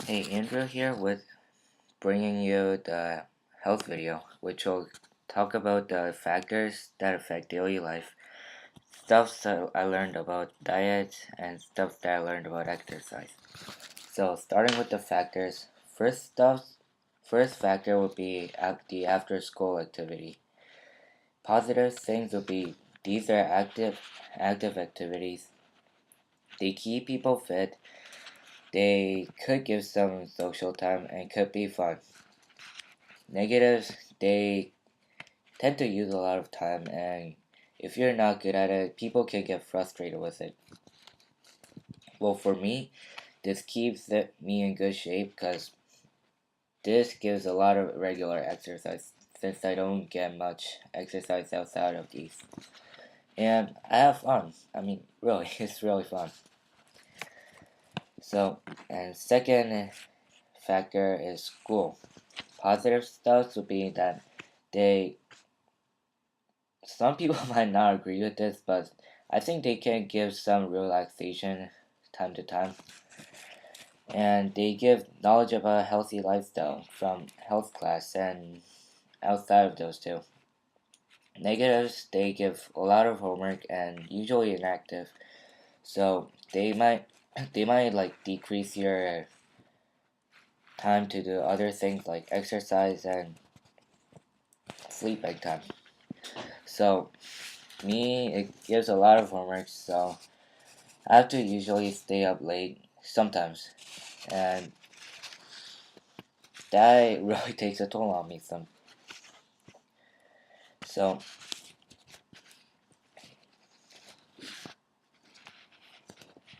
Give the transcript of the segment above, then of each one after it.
Hey, Andrew here with bringing you the health video, which will talk about the factors that affect daily life, stuff that I learned about diet, and stuff that I learned about exercise. So, starting with the factors, first factor would be the after school activity. Positive things would be these are active activities. They keep people fit. They could give some social time and could be fun. Negatives, they tend to use a lot of time, and if you're not good at it, people can get frustrated with it. Well, for me, this keeps me in good shape because this gives a lot of regular exercise since I don't get much exercise outside of these. And I have fun. I mean, really, it's really fun. So, and second factor is school. Positive stuff would be that they some people might not agree with this, but I think they can give some relaxation time to time. And they give knowledge about a healthy lifestyle from health class and outside of those two. Negatives, they give a lot of homework and usually inactive. So they might like decrease your time to do other things like exercise and sleeping time. So me, it gives a lot of homework, so I have to usually stay up late sometimes, and that really takes a toll on me. So,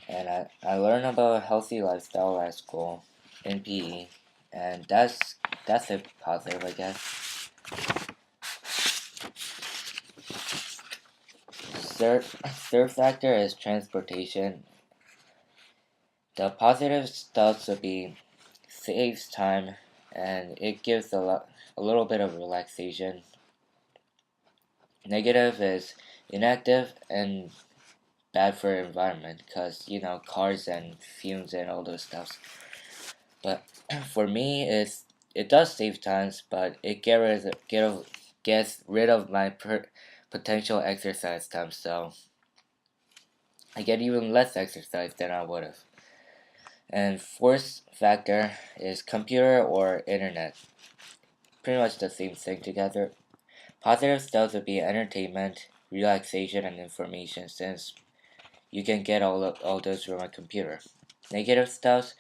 and I learned about a healthy lifestyle at school in PE, and that's a positive, I guess. Third factor is transportation. The positive stuff would be saves time, and it gives a little bit of relaxation. Negative is inactive and bad for the environment because cars and fumes and all those stuff. But for me, it does save times, but it gets rid of my potential exercise time, so I get even less exercise than I would have. And fourth factor is computer or internet. Pretty much the same thing together. Positive stuff would be entertainment, relaxation, and information since you can get all those from a computer. Negative stuff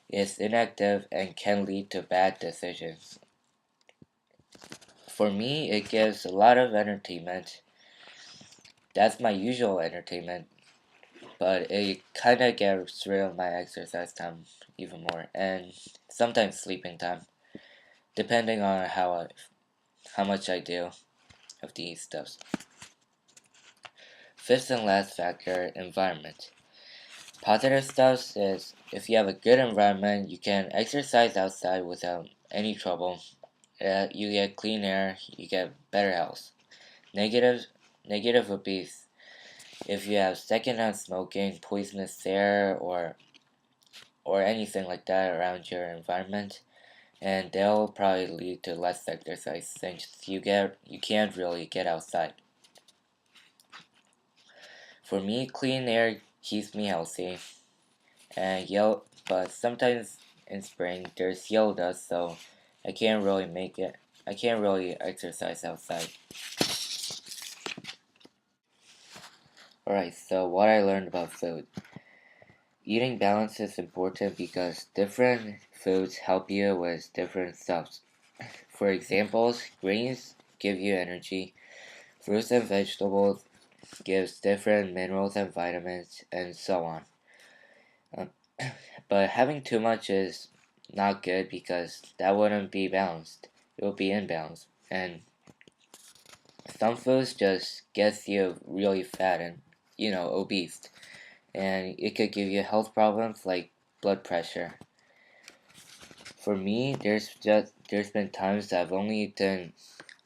is inactive and can lead to bad decisions. For me, it gives a lot of entertainment. That's my usual entertainment, but it kind of gets rid of my exercise time even more, and sometimes sleeping time, depending on how much I do of these stuffs. Fifth and last factor, environment. Positive stuff is if you have a good environment, you can exercise outside without any trouble. You get clean air, you get better health. Negative, negative would be if you have secondhand smoking, poisonous air, or anything like that around your environment, and they'll probably lead to less exercise since you can't really get outside. For me, clean air keeps me healthy, and but sometimes in spring there's yellow dust, so I can't really make it. I can't really exercise outside. Alright, so what I learned about food. Eating balance is important because different foods help you with different stuff. For examples, grains give you energy, fruits and vegetables gives different minerals and vitamins, and so on. Um, but having too much is not good because that wouldn't be balanced. It would be imbalanced. And some foods just gets you really fat and obese, and it could give you health problems like blood pressure. For me, there's been times that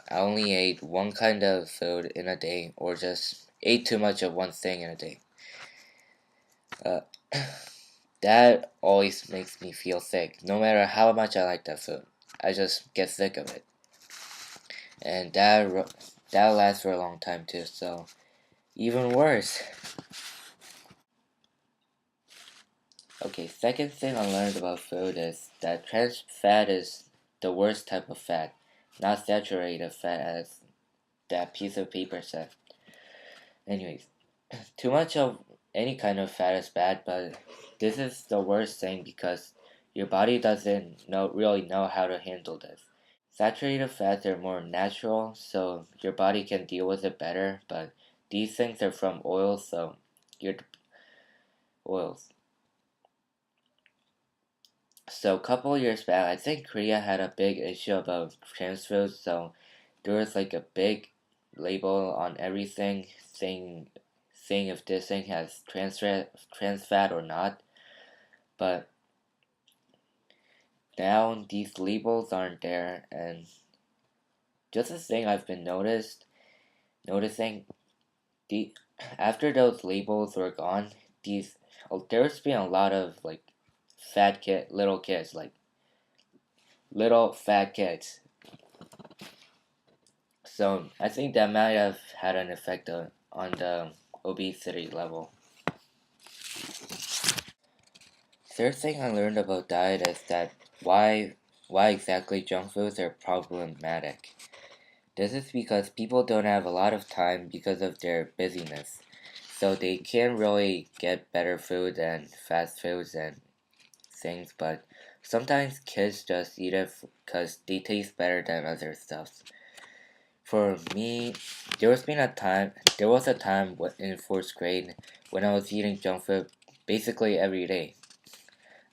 I only ate one kind of food in a day, or just ate too much of one thing in a day. Uh, that always makes me feel sick. No matter how much I like that food, I just get sick of it, and that lasts for a long time too. So even worse. Okay, second thing I learned about food is that trans fat is the worst type of fat, not saturated fat as that piece of paper said. Anyways, too much of any kind of fat is bad, but this is the worst thing because your body doesn't really know how to handle this. Saturated fats are more natural, so your body can deal with it better, but these things are from oils, so your oils. So a couple years back, I think Korea had a big issue about trans foods, so there was like a big label on everything saying if this thing has trans fat or not. But now these labels aren't there, and just a thing I've been noticing the after those labels were gone, there's been a lot of like little kids, like little fat kids. So I think that might have had an effect on the obesity level. Third thing I learned about diet is that why exactly junk foods are problematic. This is because people don't have a lot of time because of their busyness. So they can't really get better food than fast foods and things, but sometimes kids just eat it because they taste better than other stuff. For me, there was a time in fourth grade when I was eating junk food basically every day.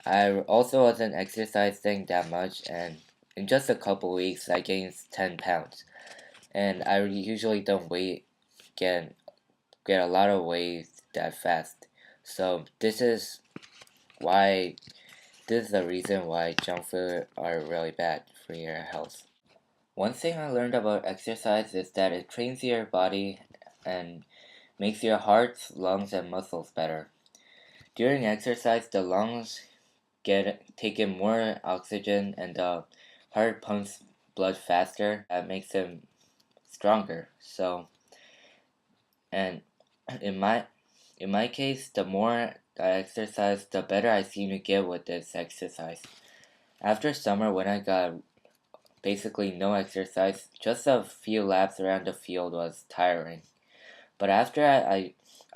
I also wasn't exercising that much, and in just a couple weeks, I gained 10 pounds. And I usually don't get get a lot of weight that fast. So why this is the reason why junk food are really bad for your health. One thing I learned about exercise is that it trains your body and makes your heart, lungs, and muscles better. During exercise, the lungs get taking more oxygen and the heart pumps blood faster. That makes them stronger. So, and in my in my case, the more I exercise, the better I seem to get with this exercise. After summer, when I got basically no exercise, just a few laps around the field was tiring. But after I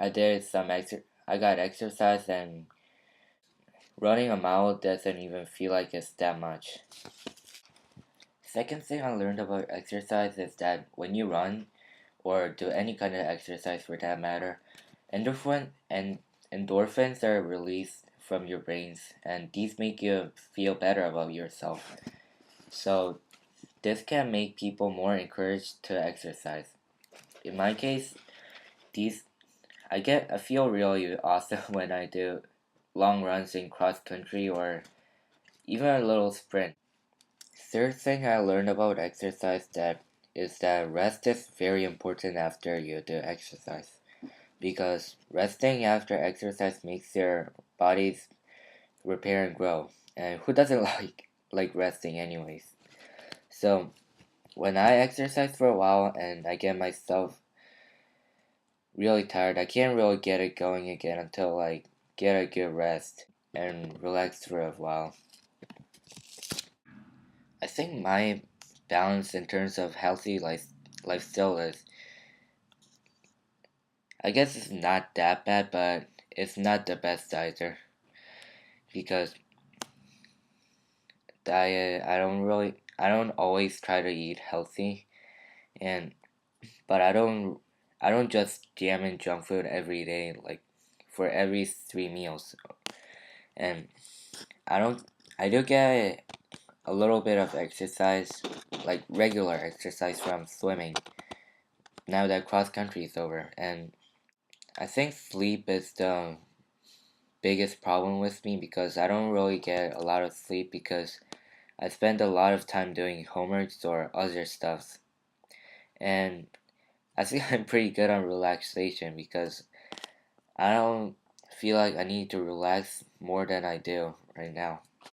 did I got exercise, and running a mile doesn't even feel like it's that much. Second thing I learned about exercise is that when you run, or do any kind of exercise for that matter, endorphins are released from your brains, and these make you feel better about yourself. So this can make people more encouraged to exercise. In my case, these I feel really awesome when I do long runs in cross country or even a little sprint. Third thing I learned about exercise that is that rest is very important after you do exercise, because resting after exercise makes your body's repair and grow. And who doesn't like resting anyways? So when I exercise for a while and I get myself really tired, I can't really get it going again until I get a good rest and relax for a while. I think my balance in terms of healthy lifestyle is, I guess it's not that bad, but it's not the best either, because I don't always try to eat healthy, and but I don't just jam in junk food every day, like for every 3 meals. And I don't I do get a little bit of exercise, like regular exercise from swimming, now that cross country is over. And I think sleep is the biggest problem with me, because I don't really get a lot of sleep because I spend a lot of time doing homeworks or other stuff. And I think I'm pretty good on relaxation, because I don't feel like I need to relax more than I do right now.